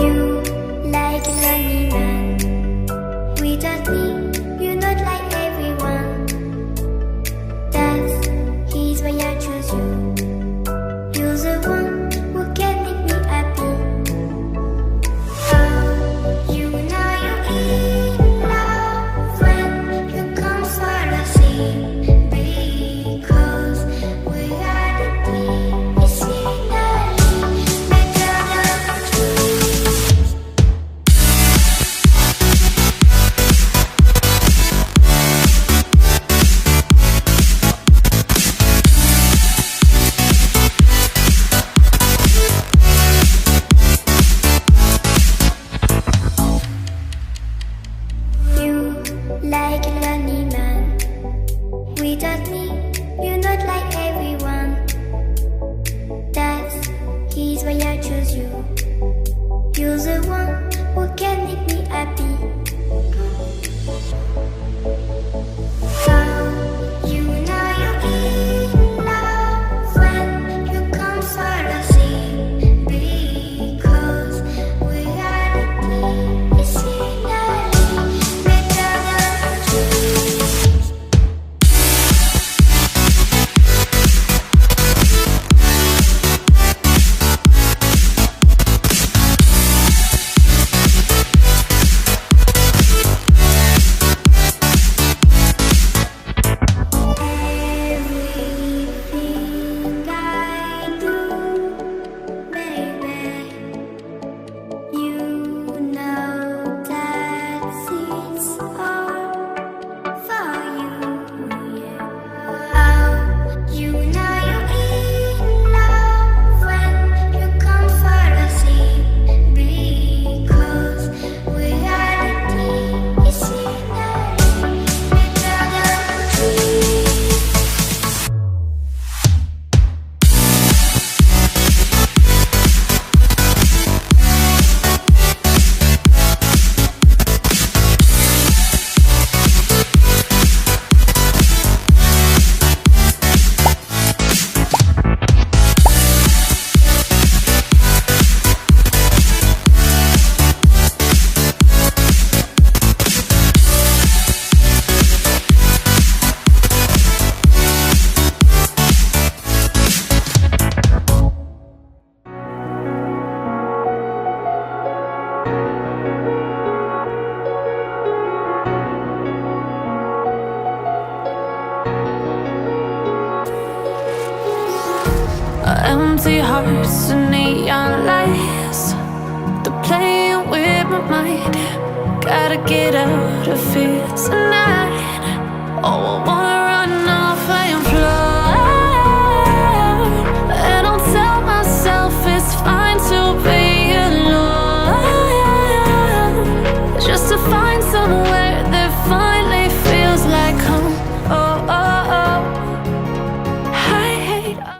You like a lonely man. Without me, you're not like everyone. That's he's why I choose you. You're the one who can make me happy. Oh, you know you're in love when you come for the sea. Because we are the team, it's finally better than dreams. You like a lonely man. Without me, you're not like everyone. That's he's why I choose you. You're the one who can make me happy. Oh, you know you're in love when you come for the sea. Because we are the team, it's finally better than dreams. Everything I do, baby, you know that it's all for you, yeah. Oh, you know you're in love when you come for the sea. Because we are the team, it's finally better than dreams. Empty hearts and neon lights, they're playing with my mind. Gotta get out of here tonight. Oh, I want